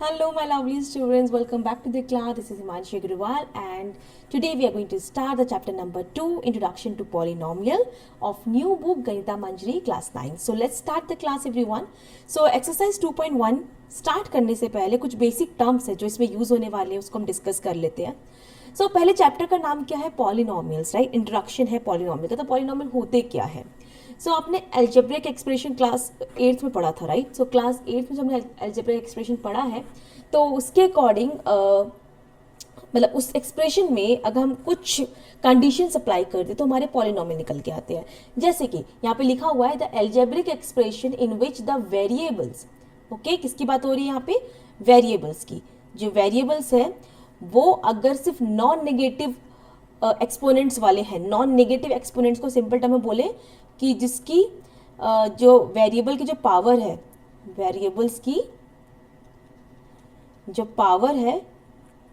Hello, my lovely students. Welcome back to the class. This is Himanshi Agrawal, and today we are going to start the chapter number 2, Introduction to Polynomial of new book Ganita Manjari, class 9. So let's start the class, everyone. So exercise 2.1 start करने से पहले कुछ basic terms है जो इसमें use होने वाले हैं, उसको हम डिस्कस कर लेते हैं. सो पहले चैप्टर का नाम क्या है? Polynomials, right. इंट्रोडक्शन है पॉलिनोमियल का. तो पॉलिनोमियल होते क्या है? सो आपने एल्जेब्रिक एक्सप्रेशन क्लास 8th में पढ़ा था, राइट. सो क्लास 8th में जब हमने एल्जेब्रिक एक्सप्रेशन पढ़ा है तो उसके अकॉर्डिंग मतलब उस एक्सप्रेशन में अगर हम कुछ कंडीशन अप्लाई कर दे तो हमारे पॉलिनोमियल निकल के आते हैं. जैसे कि यहाँ पे लिखा हुआ है the algebraic expression in which the variables. Okay, किसकी बात हो रही है यहाँ पे? वेरिएबल्स की. जो वेरिएबल्स है वो अगर सिर्फ नॉन नेगेटिव एक्सपोनेंट्स वाले हैं, नॉन नेगेटिव एक्सपोनेंट्स को सिंपल टर्म में बोले कि जिसकी जो वेरिएबल की जो पावर है, वेरिएबल्स की जो पावर है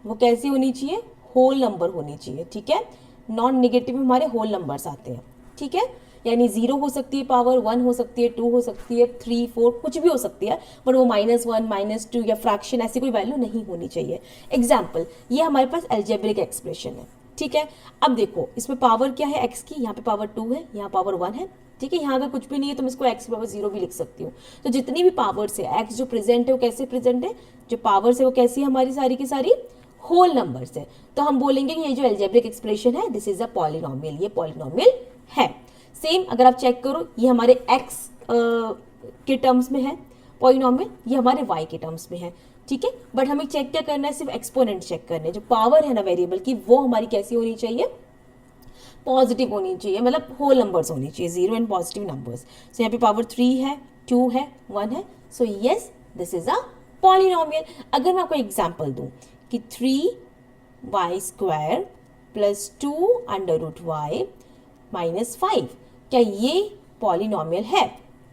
वो कैसी होनी चाहिए? होल नंबर होनी चाहिए. ठीक है, नॉन नेगेटिव में हमारे होल नंबर्स आते हैं. ठीक है, यानी 0 हो सकती है पावर, 1 हो सकती है, 2 हो सकती है, 3, 4 कुछ भी हो सकती है, बट वो -1 -2 या फ्रैक्शन ऐसी कोई वैल्यू नहीं होनी चाहिए. एग्जाम्पल, ये हमारे पास एल्जेब्रिक एक्सप्रेशन है. ठीक है, अब देखो इसमें पावर क्या है x की, यहाँ पे पावर 2 है, यहाँ पावर 1 है. ठीक है, यहाँ अगर कुछ भी नहीं है तो मैं इसको x पावर 0 भी लिख सकती हूँ. तो जितनी भी पावर्स है x जो प्रेजेंट है वो कैसे प्रेजेंट है? जो पावर्स है वो कैसी है? हमारी सारी की सारी होल नंबर्स है. तो हम बोलेंगे कि ये जो एल्जेब्रिक एक्सप्रेशन है दिस इज अ पॉलिनोमियल, ये पॉलिनोमियल है. सेम अगर आप चेक करो, ये हमारे x के टर्म्स में है पॉलिनोमियल, ये हमारे y के टर्म्स में है. ठीक है, बट हमें चेक क्या करना है? सिर्फ एक्सपोनेंट चेक करने. जो पावर है ना वेरिएबल की वो हमारी कैसी होनी चाहिए? पॉजिटिव होनी चाहिए, मतलब होल नंबर्स होनी चाहिए, 0 एंड पॉजिटिव नंबर्स. सो यहाँ पे पावर 3 है, 2 है, 1 है. So yes, this is a polynomial. अगर मैं आपको एग्जांपल दूं कि 3y² प्लस 2 √y माइनस 5, क्या ये पॉलिनोमियल है?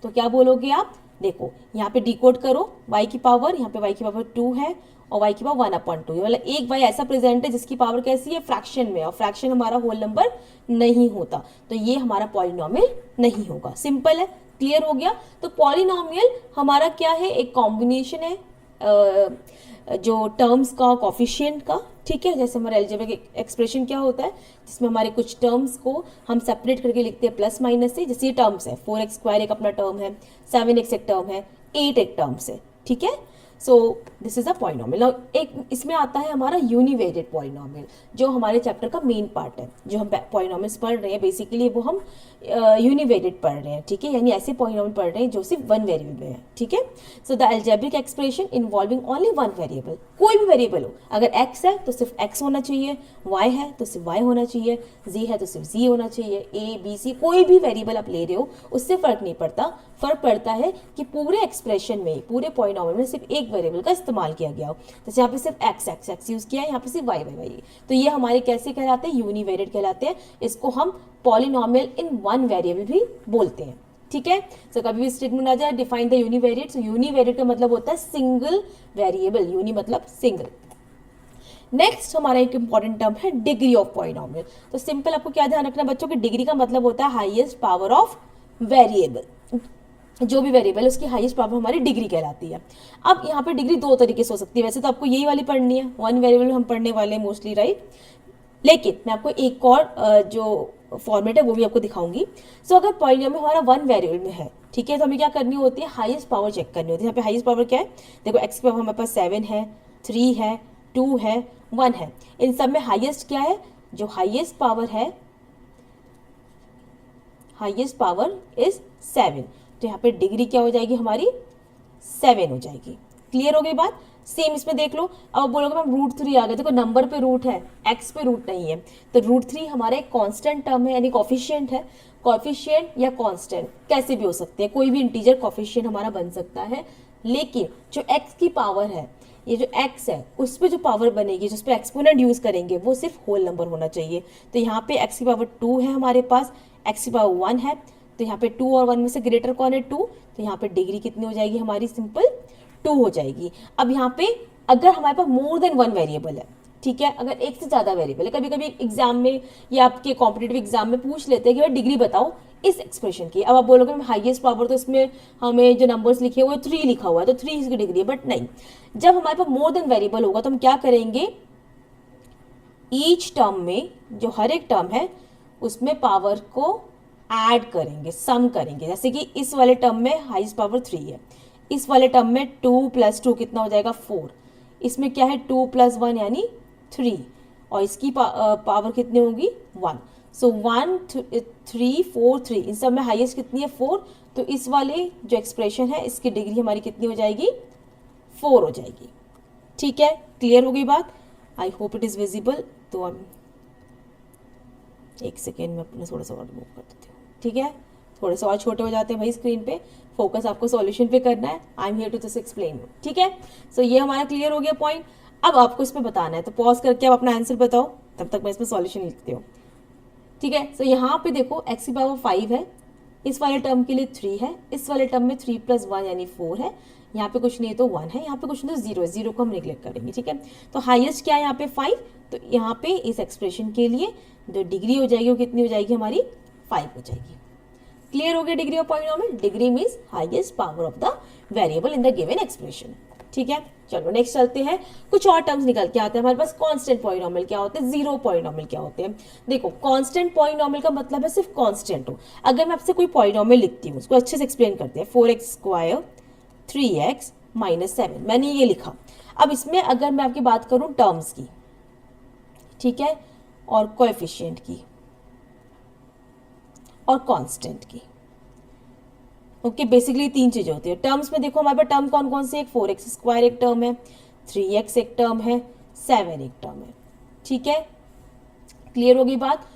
तो क्या बोलोगे आप? देखो यहाँ पे डिकोड करो, y की पावर, यहाँ पे y की पावर 2 है और y की पावर 1/2. मतलब एक y ऐसा प्रेजेंट है जिसकी पावर कैसी है? फ्रैक्शन में, और फ्रैक्शन हमारा होल नंबर नहीं होता, तो ये हमारा पॉलिनोमियल नहीं होगा. सिंपल है, क्लियर हो गया. तो पॉलिनोमियल हमारा क्या है? एक कॉम्बिनेशन है जो टर्म्स का, कॉफिशिएंट का. ठीक है, जैसे हमारा एल्जेब्रिक एक्सप्रेशन क्या होता है जिसमें हमारे कुछ टर्म्स को हम सेपरेट करके लिखते हैं प्लस माइनस से. जैसे ये टर्म्स है, 4x² एक अपना टर्म है, 7x एक टर्म है, 8 एक टर्म्स है. ठीक है, so this is a polynomial. एक इसमें आता है हमारा यूनिवेरिएट पॉलिनोमियल, जो हमारे चैप्टर का मेन पार्ट है. जो हम पॉलिनोमियल्स पढ़ रहे हैं बेसिकली वो हम यूनिवेरिएट पढ़ रहे हैं. ठीक है, यानी ऐसे पॉलिनोमियल पढ़ रहे हैं जो सिर्फ वन वेरिएबल में है. ठीक है, so the algebraic expression involving only one variable. कोई भी वेरिएबल हो, अगर x है तो सिर्फ x होना चाहिए, y है तो सिर्फ y होना चाहिए, z है तो सिर्फ z होना चाहिए, a b c कोई भी वेरिएबल आप ले रहे हो उससे फर्क नहीं पड़ता. फर्क पड़ता है कि पूरे एक्सप्रेशन में, पूरे पॉलिनोमियल में सिर्फ एक वेरिएबल का इस्तेमाल किया गया हो. जैसे यहाँ पे सिर्फ x यूज किया है, यहाँ पे सिर्फ y. तो ये हमारे कैसे कहलाते हैं? यूनिवेरिएट कहलाते हैं. इसको हम पॉलिनोमियल इन वन वेरिएबल भी बोलते हैं. ठीक है, सो कभी भी स्टेटमेंट आ जाए define the univariate. So univariate का मतलब होता है सिंगल वेरिएबल, यूनि मतलब सिंगल. नेक्स्ट हमारा एक इंपॉर्टेंट टर्म है डिग्री ऑफ पॉलिनोमियल. तो सिंपल आपको क्या ध्यान रखना बच्चों कि डिग्री का मतलब होता है हाईएस्ट पावर ऑफ वेरिएबल. जो भी वेरिएबल है उसकी हाईएस्ट पावर हमारी डिग्री कहलाती है. अब यहाँ पे डिग्री दो तरीके से हो सकती है. वैसे तो आपको यही वाली पढ़नी है, वन वेरिएबल हम पढ़ने वाले हैं मोस्टली, राइट. लेकिन मैं आपको एक और जो फॉर्मेट है वो भी आपको दिखाऊंगी. सो अगर पॉलिनोमियल हमारा वन वेरिएबल में है, ठीक है, तो हमें क्या करनी होती है? हाईएस्ट पावर चेक करनी होती है. यहाँ पे हाईएस्ट पावर क्या है? देखो x की पावर हमारे पास 7 है, 3 है, 2 है, 1 है. इन सब में हाईएस्ट क्या है? जो हाईएस्ट पावर है, हाईएस्ट पावर इज 7. तो यहाँ पे डिग्री क्या हो जाएगी? हमारी 7 हो जाएगी. क्लियर हो गई बात? सेम इसमें देख लो. अब बोलोगे मैम √3 आ गया. देखो नंबर पे रूट है, x पे रूट नहीं है, तो √3 हमारा एक कांस्टेंट टर्म है, यानी कॉफिशिएंट है. कॉफिशिएंट या कांस्टेंट कैसे भी हो सकते हैं, कोई भी इंटीजर कॉफिशिएंट हमारा बन सकता है. लेकिन जो x की पावर है, ये जो x है उस पर जो पावर बनेगी, जिस पे एक्सपोनेंट यूज करेंगे वो सिर्फ होल नंबर होना चाहिए. तो यहाँ पे x की पावर 2 है हमारे पास, x की पावर 1 है, तो यहाँ पे 2 और 1 में से ग्रेटर कौन है? 2. तो यहाँ पे डिग्री कितनी हो जाएगी हमारी? सिंपल 2 हो जाएगी. अब यहाँ पे अगर हमारे पास मोर देन वन वेरिएबल है, ठीक है, अगर एक से ज्यादा वेरिएबल है, कभी कभी एग्जाम में या आपके कॉम्पिटेटिव एग्जाम में पूछ लेते हैं कि भाई डिग्री बताओ इस एक्सप्रेशन की। अब आप बोलोगे मैं हाईएस्ट पावर, तो इसमें हमें जो नंबर्स लिखे हुए 3 लिखा हुआ है तो 3 इसकी डिग्री है, बट नहीं, जब हमारे पास मोर देन वेरिएबल होगा तो हम क्या करेंगे, ईच टर्म में जो हर एक टर्म है उसमें पावर को ऐड करेंगे, सम करेंगे। जैसे कि इस वाले टर्म में हाईएस्ट पावर 3 है, इस वाले टर्म में 2 + 2 कितना हो जाएगा 4, इसमें क्या है 2 + 1 यानी 3, और इसकी पावर कितनी होगी 1। सो 1 3 4 3, इन सब में हाईएस्ट कितनी है 4, तो इस वाले जो एक्सप्रेशन है इसकी डिग्री हमारी कितनी हो जाएगी 4 हो जाएगी। ठीक है, क्लियर हो गई बात? I hope it is visible. तो अब एक सेकेंड में अपना थोड़ा सा और मूव कर देती हूँ। ठीक है, थोड़े से और छोटे हो जाते हैं भाई स्क्रीन पे, फोकस आपको सॉल्यूशन पे करना है। I am here to just explain you. ठीक है, सो ये हमारा क्लियर हो गया पॉइंट। अब आपको इसमें बताना है, तो पॉज करके आप अपना आंसर बताओ, तब तक मैं इसमें सॉल्यूशन लिखती हूँ। ठीक है, सो यहाँ पे देखो x की पावर 5 है, इस वाले टर्म के लिए 3 है, इस वाले टर्म में 3 + 1 यानी 4 है, यहाँ पे कुछ नहीं है तो 1 है, यहाँ पे कुछ नहीं तो 0 है, 0 को हम निगलेक्ट करेंगे। ठीक है, तो हाईएस्ट क्या है यहाँ पे 5, तो यहाँ पे इस एक्सप्रेशन के लिए जो डिग्री हो जाएगी वो कितनी हो जाएगी हमारी 5 हो जाएगी। क्लियर हो गया degree of polynomial? Degree means highest power of the variable in the given expression. ठीक है, चलो नेक्स्ट चलते हैं। कुछ और टर्म्स निकल के आते हैं हमारे पास। कांस्टेंट पॉलिनोमियल क्या होते हैं, जीरो पॉलिनोमियल क्या होते हैं। देखो, कांस्टेंट पॉलिनोमियल का मतलब है सिर्फ कांस्टेंट हो। अगर मैं आपसे कोई पॉलिनोमियल लिखती हूँ, उसको अच्छे से एक्सप्लेन करते हैं। 4x² 3x - 7, मैंने ये लिखा। अब इसमें अगर मैं आपकी बात करूँ टर्म्स की, ठीक है, और कोएफिशिएंट की और कांस्टेंट की, ओके, बेसिकली 3 चीजें होती है टर्म्स में। देखो हमारे पास टर्म कौन कौन से, 4x² एक टर्म है, 3x एक टर्म है, 7 एक टर्म है। ठीक है, क्लियर होगी बात?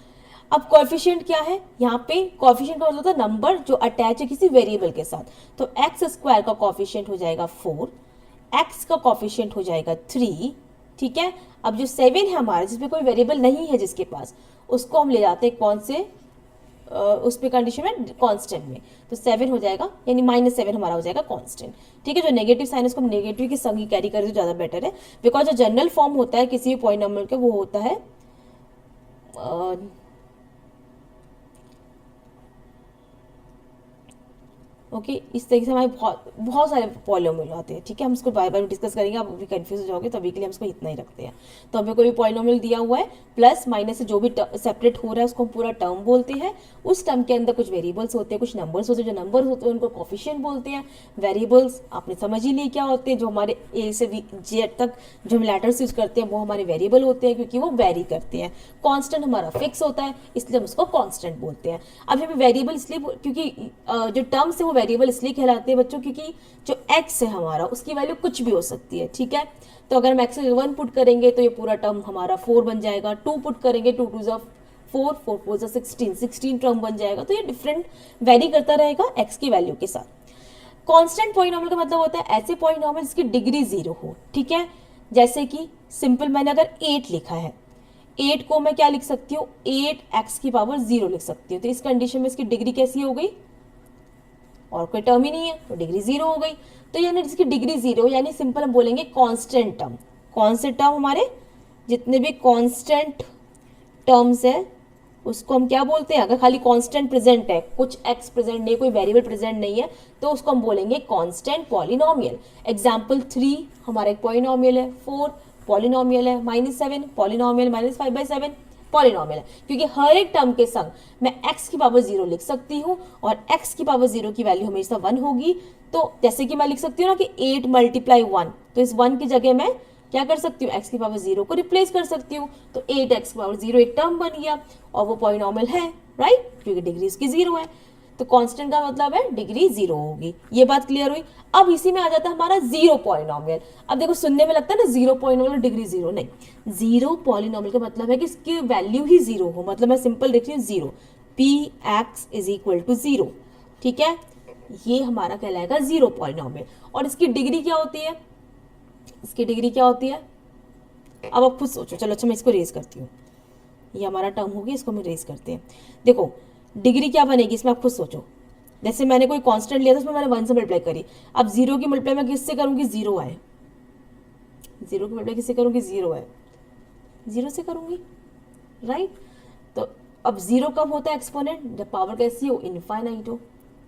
अब कोएफिशिएंट क्या है, यहाँ पे कोएफिशिएंट का मतलब होता है नंबर जो अटैच है किसी वेरिएबल के साथ। तो x² का कोएफिशिएंट हो जाएगा 4, x का कोएफिशिएंट हो जाएगा 3। ठीक है, अब जो 7 है हमारा, जिसमें कोई वेरिएबल नहीं है जिसके पास, उसको हम ले जाते हैं कौन से उस पे कंडीशन में, कांस्टेंट में। तो 7 हो जाएगा, यानी -7 हमारा हो जाएगा कांस्टेंट। ठीक है, जो नेगेटिव साइन है उसको हम नेगेटिव के संग ही कैरी करें तो ज़्यादा बेटर है, बिकॉज जो जनरल फॉर्म होता है किसी भी पॉलिनोमियल का वो होता है ओके इस तरीके से हमारे बहुत सारे पॉलिनोमियल आते हैं। ठीक है, हम इसको बार बार डिस्कस करेंगे, आप भी कंफ्यूज हो जाओगे, तो अभी के लिए हम इसको इतना ही रखते हैं। तो हमें कोई भी पॉलिनोमियल दिया हुआ है, प्लस माइनस से जो भी सेपरेट हो रहा है उसको हम पूरा टर्म बोलते हैं। उस टर्म के अंदर कुछ वेरिएबल्स होते हैं, कुछ नंबर्स होते हैं, जो नंबर्स होते हैं उनको कोफिशिएंट बोलते हैं। वेरिएबल्स आपने समझ ही लिए क्या होते हैं, जो हमारे ए से जेड तक जो हम लेटर्स यूज करते हैं वो हमारे वेरिएबल होते हैं, क्योंकि वो वेरी करते हैं। कॉन्स्टेंट हमारा फिक्स होता है, इसलिए हम उसको कॉन्स्टेंट बोलते हैं। अब हमें वेरिएबल इसलिए, क्योंकि जो टर्म्स है वो वेरिएबल इसलिए कहलाते हैं बच्चों, क्योंकि जो x है हमारा उसकी वैल्यू कुछ भी हो सकती है। ठीक है, तो अगर हम x 1 पुट करेंगे तो ये पूरा टर्म हमारा 4 बन जाएगा। 2 पुट करेंगे, 2 2 ज़ा 4, 4 4 ज़ा 16, 16 टर्म बन जाएगा। तो ये डिफरेंट वेरी करता रहेगा x की वैल्यू के साथ। कांस्टेंट पॉलिनोमियल का मतलब होता है ऐसे पॉलिनोमियल जिसकी डिग्री 0 हो। ठीक है, जैसे कि सिंपल मैंने अगर 8 लिखा है, 8 को मैं क्या लिख सकती हूँ, 8x की पावर 0 लिख सकती हूँ। तो इस कंडीशन में इसकी डिग्री कैसी हो गई, और कोई टर्म ही नहीं है तो डिग्री 0 हो गई। तो यानी जिसकी डिग्री 0, यानी सिंपल हम बोलेंगे कांस्टेंट टर्म। कौन से टर्म, हमारे जितने भी कांस्टेंट टर्म्स है उसको हम क्या बोलते हैं, अगर खाली कांस्टेंट प्रेजेंट है, कुछ x प्रेजेंट नहीं, कोई वेरिएबल प्रेजेंट नहीं है, तो उसको हम बोलेंगे कांस्टेंट पॉलिनोमियल। एग्जांपल 3 हमारा एक पॉलिनोमियल है, 4 पॉलिनोमियल है, -7 पॉलिनोमियल, -5/7 पॉलिनोमियल है, क्योंकि हर एक टर्म के संग मैं x की पावर 0 लिख सकती हूँ, और x की पावर 0 की वैल्यू हमेशा 1 होगी। तो जैसे कि मैं लिख सकती हूँ ना कि 8 × 1, तो इस 1 की जगह मैं क्या कर सकती हूँ, x की पावर 0 को रिप्लेस कर सकती हूँ। तो 8x की पावर 0 एक टर्म बन गया, और वो पॉलिनोमियल है, राइट, क्योंकि डिग्री इसकी 0 है। तो कांस्टेंट का मतलब है डिग्री 0 होगी। ये बात क्लियर हुई? अब इसी में आ जाता है हमारा जीरो पॉलिनोमियल। अब देखो सुनने में लगता है ना जीरो पॉलिनोमियल डिग्री 0, नहीं, जीरो पॉलिनोमियल का मतलब है कि इसकी वैल्यू ही 0 हो। मतलब मैं सिंपल लिख रही हूँ 0, px = 0। ठीक है, ये हमारा कहलाएगा जीरो पॉलिनोमियल। और इसकी डिग्री क्या होती है, इसकी डिग्री क्या होती है, अब आप खुद सोचो। चलो अच्छा मैं इसको रेज करती हूँ, ये हमारा टर्म होगी, इसको हम रेज करते हैं। देखो डिग्री क्या बनेगी इसमें, आप खुद सोचो। जैसे मैंने कोई कांस्टेंट लिया था, उसमें मैंने 1 से मल्टीप्लाई करी। अब 0 की मल्टीप्लाई मैं किससे करूंगी, 0 आए, 0 की मल्टीप्लाई किससे करूंगी, 0 है, 0 से करूंगी, राइट। तो अब जीरो कब होता है एक्सपोनेंट, जब पावर कैसी हो, इनफाइनाइट हो,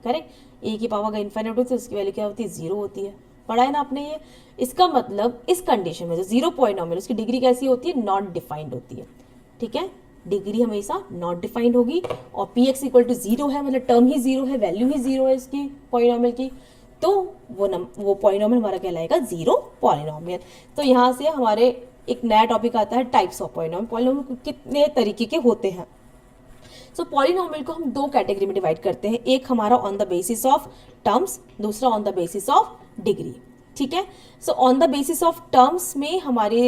करेक्ट। ए की पावर का इनफाइनाइट होती है उसकी वैल्यू क्या होती है, जीरो होती है, पढ़ा है ना आपने ये। इसका मतलब इस कंडीशन में जो जीरो पॉलिनोमियल उसकी डिग्री कैसी होती है, नॉट डिफाइंड होती है, ठीक है, डिग्री हमेशा नॉट डिफाइंड होगी। और P x equal to zero है, मतलब टर्म ही जीरो है, वैल्यू ही जीरो है इसकी पॉलिनोमियल की, तो वो पॉलिनोमियल हमारा कहलाएगा जीरो पॉलिनोमियल। तो यहाँ से हमारे एक नया टॉपिक आता है टाइप्स ऑफ पॉलिनोमियल। पॉलिनोमियल कितने तरीके के होते हैं। सो पॉलिनोमियल को हम दो कैटेगरी में डिवाइड करते हैं, एक हमारा on the basis of terms, दूसरा on the basis of degree, ठीक है। So on the basis of terms में हमारे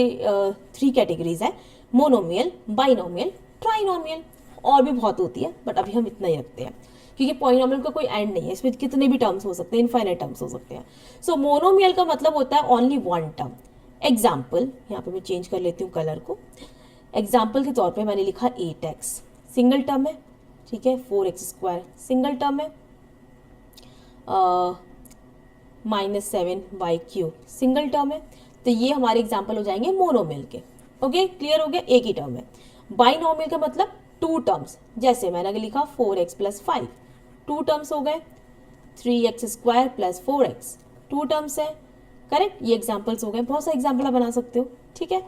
थ्री कैटेगरीज हैं, मोनोमियल, बाइनोमियल, ट्राइनोमियल, और भी बहुत होती है बट अभी हम इतना ही रखते हैं क्योंकि पॉलिनोमियल का कोई एंड नहीं है, इसमें कितने भी टर्म्स हो सकते हैं, इनफाइनाइट टर्म्स हो सकते हैं। सो मोनोमियल का मतलब होता है ओनली वन टर्म। एग्जाम्पल, यहाँ पे मैं चेंज कर लेती हूँ कलर को। एग्जाम्पल के तौर पे मैंने लिखा 8x सिंगल टर्म है, ठीक है, 4x² सिंगल टर्म है, -7y³ सिंगल टर्म है। तो ये हमारे एग्जाम्पल हो जाएंगे मोनोमियल के। ओके, क्लियर हो गया, एक ही टर्म है। बाइनोमियल का मतलब टू टर्म्स, जैसे मैंने अगर लिखा 4x + 5, टू टर्म्स हो गए, 3x² + 4x टू टर्म्स है, करेक्ट। ये एग्जाम्पल्स हो गए, बहुत सारे एग्जाम्पल आप बना सकते हो, ठीक है।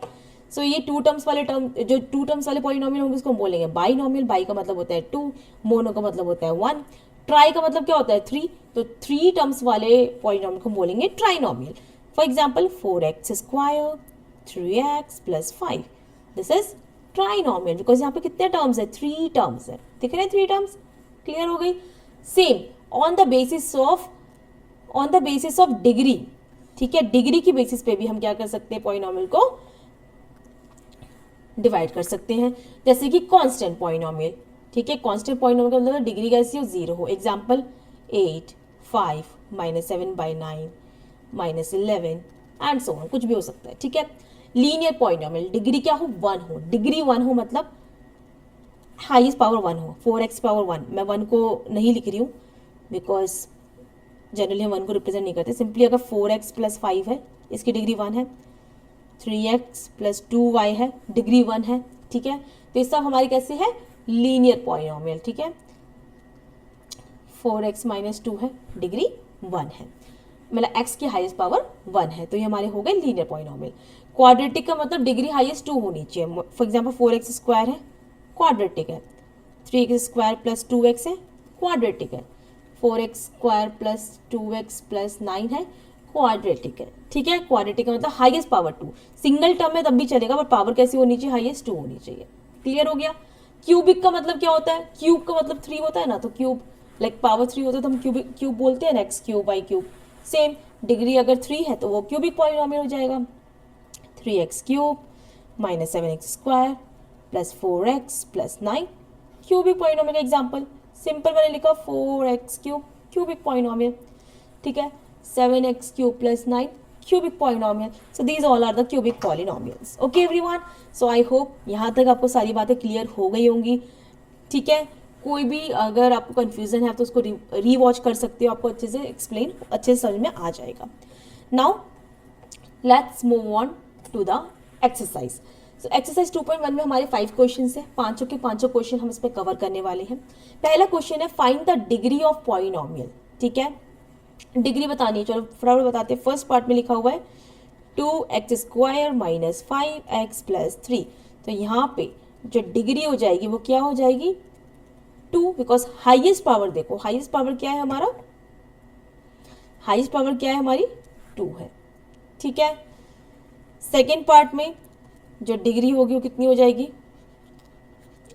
सो ये टू टर्म्स वाले जो टू टर्म्स वाले पॉलिनोमियल होंगे उसको हम बोलेंगे बाइनोमियल। बाई का मतलब होता है टू, मोनो का मतलब होता है वन, ट्राई का मतलब क्या होता है थ्री, तो थ्री टर्म्स वाले पॉलिनोमियल को हम बोलेंगे trinomial. For example 4x², 3x + 5, this is trinomial because यहाँ पे कितने टर्म्स है, थ्री टर्म्स है, ठीक है ना, थ्री टर्म्स, क्लियर हो गई। Same on the basis of degree, ठीक है, डिग्री की बेसिस पे भी हम क्या कर सकते हैं, पॉलिनोमियल को डिवाइड कर सकते हैं। जैसे कि कांस्टेंट पॉलिनोमियल, ठीक है, कांस्टेंट पॉलिनोमियल का मतलब डिग्री कैसी हो, जीरो हो। एग्जांपल 8, 5, -7/9, -11 एंड सो ऑन, कुछ भी हो सकता है, ठीक है। लीनियर पॉलिनोमियल डिग्री क्या हो, वन हो, डिग्री वन हो मतलब हाईएस्ट पावर वन हो, 4x पावर वन, मैं वन को नहीं लिख रही हूँ बिकॉज जनरली हम वन को रिप्रेजेंट नहीं करते, सिंपली अगर 4x + 5 है इसकी डिग्री वन है, 3x + 2y है डिग्री वन है, ठीक है। तो ये सब हमारी कैसे है, लीनियर पॉलिनोमियल, ठीक है। 4x - 2 है, डिग्री वन है, मतलब x की हाईएस्ट पावर वन है, तो ये हमारे हो गए लीनियर पॉलिनोमियल। क्वाड्रेटिक का मतलब डिग्री हाईएस्ट टू होनी चाहिए। फॉर एग्जाम्पल 4x² है, क्वाड्रेटिक है, 3x² + 2x है, क्वाड्रेटिक है, 4x² + 2x + 9 है, क्वाड्रेटिक है, ठीक है। क्वाड्रेटिक का मतलब highest power two, single term है तब भी चलेगा बट पावर कैसी होनी चाहिए, हाईएस्ट टू होनी चाहिए, क्लियर हो गया। क्यूबिक का मतलब क्या होता है, क्यूब का मतलब थ्री होता है ना, तो क्यूब लाइक पावर थ्री होता है तो हम क्यूब बोलते हैं ना, x³ y³। सेम डिग्री अगर थ्री है तो वो क्यूबिक पॉलिनोमियल हो जाएगा, 3x³ -7x² + 4x + 9 cubic polynomial का एग्जाम्पल। सिंपल मैंने लिखा 4x³ क्यूबिक पॉलिनोमियल, ठीक है, 7x³ + 9 cubic polynomial. So these all are the cubic polynomials. Okay everyone, so I hope यहाँ तक आपको सारी बातें क्लियर हो गई होंगी, ठीक है। कोई भी अगर आपको कंफ्यूजन है तो उसको रीवॉच कर सकते हो, आपको अच्छे से एक्सप्लेन अच्छे से समझ में आ जाएगा। Now let's move on to the exercise. So exercise 2.1 में हमारे 5 क्वेश्चन है, पांचों के पांचों क्वेश्चन हम इसमें कवर करने वाले हैं। पहला क्वेश्चन है find the degree of polynomial, ठीक है, डिग्री बतानी है, चलो फटाफट बताते हैं। फर्स्ट पार्ट में लिखा हुआ है 2x² - 5x + 3, तो यहाँ पे जो डिग्री हो जाएगी वो क्या हो जाएगी, 2, बिकॉज हाईएस्ट पावर देखो, हाईएस्ट पावर क्या है हमारा, हाईएस्ट पावर क्या है हमारी 2 है, ठीक है। सेकेंड पार्ट में जो डिग्री होगी वो कितनी हो जाएगी,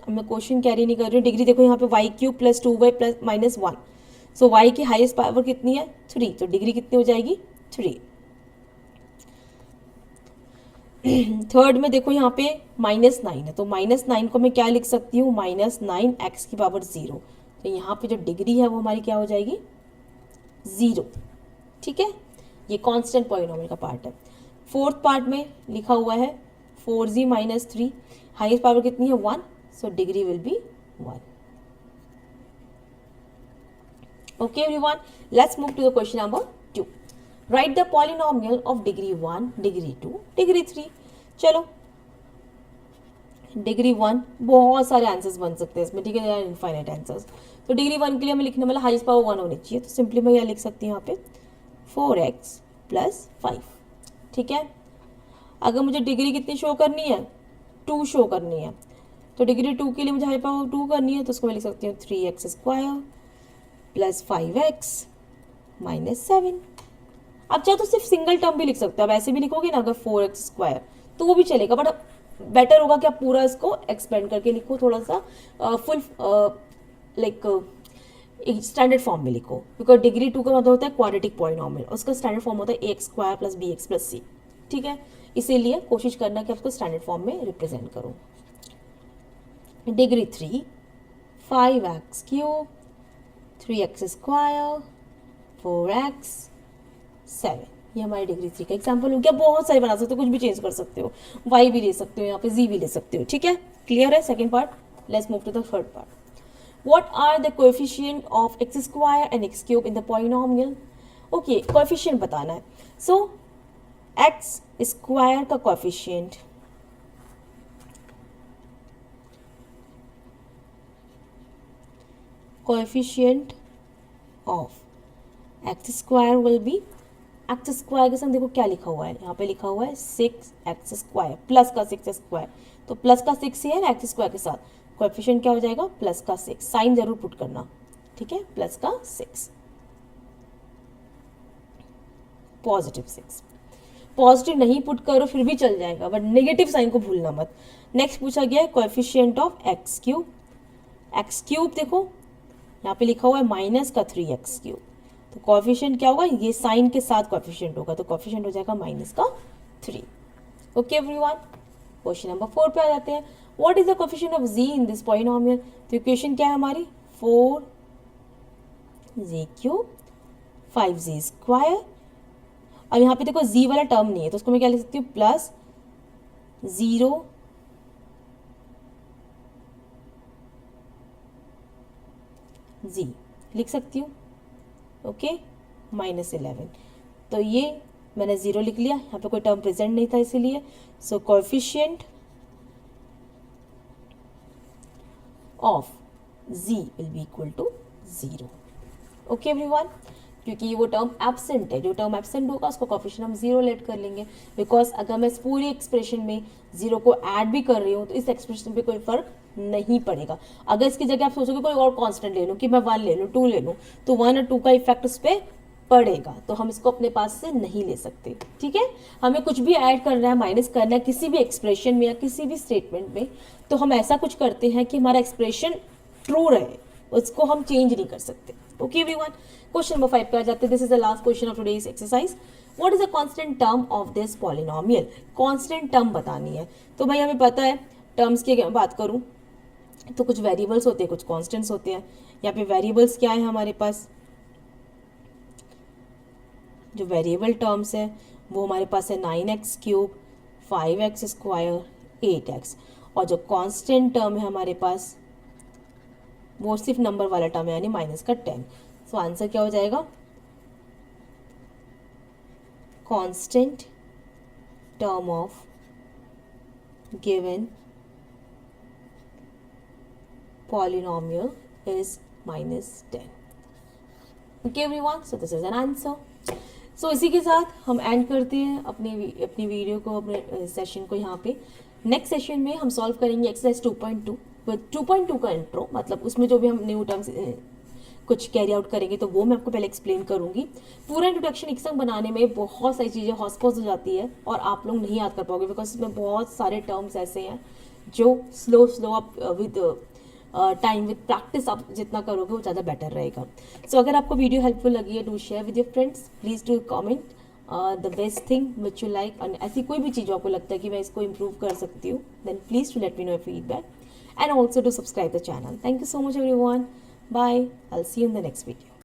अब मैं क्वेश्चन कैरी नहीं कर रही हूँ, डिग्री देखो यहाँ पे y³ + 2y + -1, सो y की हाईएस्ट पावर कितनी है 3, तो डिग्री कितनी हो जाएगी 3। थर्ड में देखो यहाँ पे -9 है, तो -9 को मैं क्या लिख सकती हूँ, -9x⁻0, तो यहाँ पे जो डिग्री है वो हमारी क्या हो जाएगी 0, ठीक है। ये कांस्टेंट पॉलिनोमियल का पार्ट है। फोर्थ पार्ट में लिखा हुआ है 4g - 3, हाईएस्ट पावर कितनी है 1, so degree will be 1। Okay everyone, let's move to the question number 2. Write the polynomial of degree 1, degree 2, degree 3. चलो डिग्री 1, बहुत सारे आंसर्स बन सकते हैं इसमें, ठीक है, इनफाइनाइट आंसर्स। तो डिग्री 1 के लिए हमें लिखने वाला हाईएस्ट पावर 1 होनी चाहिए, तो सिंपली मैं यह लिख सकती हूँ यहाँ पे 4x + 5, ठीक है। अगर मुझे डिग्री कितनी शो करनी है, 2 शो करनी है, तो डिग्री 2 के लिए मुझे हाई पावर 2 करनी है, तो उसको मैं लिख सकती हूँ 3x² + 5x - 7। अब चाहे तो सिर्फ सिंगल टर्म भी लिख सकते हो, अब ऐसे भी लिखोगे ना अगर 4x² तो वो भी चलेगा, बट बेटर होगा कि आप पूरा इसको एक्सपेंड करके लिखो, थोड़ा सा फुल लाइक स्टैंडर्ड फॉर्म में लिखो, बिकॉज डिग्री 2 का मतलब होता है क्वाड्रेटिक पॉलिनॉमियल, उसका स्टैंडर्ड फॉर्म होता है ax² + bx + c, ठीक है। इसीलिए कोशिश करना कि आप उसको स्टैंडर्ड फॉर्म में रिप्रेजेंट करो। डिग्री 3 5x³ 3x² 4x 7, ये हमारी डिग्री 3 का एग्जाम्पल हो गया। बहुत सारे बना सकते हो, कुछ भी चेंज कर सकते हो, y भी ले सकते हो, यहाँ पे z भी ले सकते हो, ठीक है। क्लियर है second part. Let's move to the third part. What are the coefficient of x² and x³ in the polynomial. Okay, coefficient बताना है। सो x² का coefficient of x² will be, x² के साथ देखो क्या लिखा हुआ है, यहाँ पे लिखा हुआ है 6x² प्लस का 6x², तो प्लस का 6 ही है ना x² के साथ, कोएफिशिएंट क्या हो जाएगा प्लस का 6, साइन जरूर पुट करना, ठीक है, प्लस का 6, +6। पॉजिटिव नहीं पुट करो फिर भी चल जाएगा, बट नेगेटिव साइन को भूलना मत। नेक्स्ट पूछा गया है कोएफिशिएंट ऑफ x³ देखो यहाँ पे लिखा हुआ है -3x³, तो कोएफिशिएंट क्या होगा, ये साइन के साथ कोएफिशिएंट होगा, तो कोएफिशिएंट हो जाएगा -3। ओके एवरीवन, क्वेश्चन नंबर 4 पे आ जाते हैं। What is the coefficient of z in this polynomial. तो इक्वेशन क्या है हमारी 4z³ 5z², अब यहाँ पे देखो z वाला टर्म नहीं है, तो उसको मैं क्या लिख सकती हूँ +0 z लिख सकती हूँ, ओके, -11। तो ये मैंने 0 लिख लिया, यहाँ पे कोई टर्म प्रेजेंट नहीं था इसीलिए। So coefficient of z will be equal to 0। Okay everyone, क्योंकि वो टर्म एब्सेंट है, जो टर्म एब्सेंट होगा उसको कोएफिशिएंट हम 0 लेट कर लेंगे, बिकॉज अगर मैं इस पूरी एक्सप्रेशन में 0 को ऐड भी कर रही हूँ तो इस एक्सप्रेशन पे कोई फर्क नहीं पड़ेगा। अगर इसकी जगह आप सोचोगे कोई और कांस्टेंट ले लूँ कि मैं 1 ले लूँ 2 ले लूँ, तो 1 और 2 का इफेक्ट उस पर पड़ेगा, तो हम इसको अपने पास से नहीं ले सकते, ठीक है। हमें कुछ भी ऐड करना है, माइनस करना है किसी भी एक्सप्रेशन में या किसी भी स्टेटमेंट में, तो हम ऐसा कुछ करते हैं कि हमारा एक्सप्रेशन ट्रू रहे, उसको हम चेंज नहीं कर सकते। ओके एवरीवन, क्वेश्चन नंबर 5 पे आ जाते हैं। This is the last question of today's exercise. What is the constant term of this polynomial. Constant term बतानी है, तो भाई हमें पता है टर्म्स की अगर बात करूं तो कुछ वेरिएबल्स होते हैं, कुछ कांस्टेंट्स होते हैं। यहाँ पे वेरिएबल्स क्या है हमारे पास, जो वेरिएबल टर्म्स है वो हमारे पास है 9x³ 5x² 8x, और जो कांस्टेंट टर्म है हमारे पास वो सिर्फ नंबर वाला टर्म है, यानी -10। सो आंसर क्या हो जाएगा, constant term of given polynomial is -10। Okay everyone, so this is an answer। so इसी के साथ हम एंड करते हैं अपनी वीडियो को, अपने सेशन को यहाँ पे। नेक्स्ट सेशन में हम सॉल्व करेंगे एक्सरसाइज 2.2 विद 2.2 का इंट्रो, मतलब उसमें जो भी हम न्यू टर्म्स कुछ कैरी आउट करेंगे तो वो मैं आपको पहले एक्सप्लेन करूंगी। पूरा इंट्रोडक्शन एक संग बनाने में बहुत सारी चीज़ें हॉस्पॉस हो जाती है और आप लोग नहीं याद कर पाओगे, बिकॉज इसमें बहुत सारे टर्म्स ऐसे हैं जो स्लो आप विद टाइम विद प्रैक्टिस आप जितना करोगे वो ज़्यादा बेटर रहेगा। सो अगर आपको वीडियो हेल्पफुल लगी है, do share with your friends, please do comment the best thing which you like, और ऐसी कोई भी चीज़ आपको लगता है कि मैं इसको इम्प्रूव कर सकती हूँ, then please to let me know feedback, and also to subscribe the channel. Thank you so much everyone, bye, I will see you in the next video.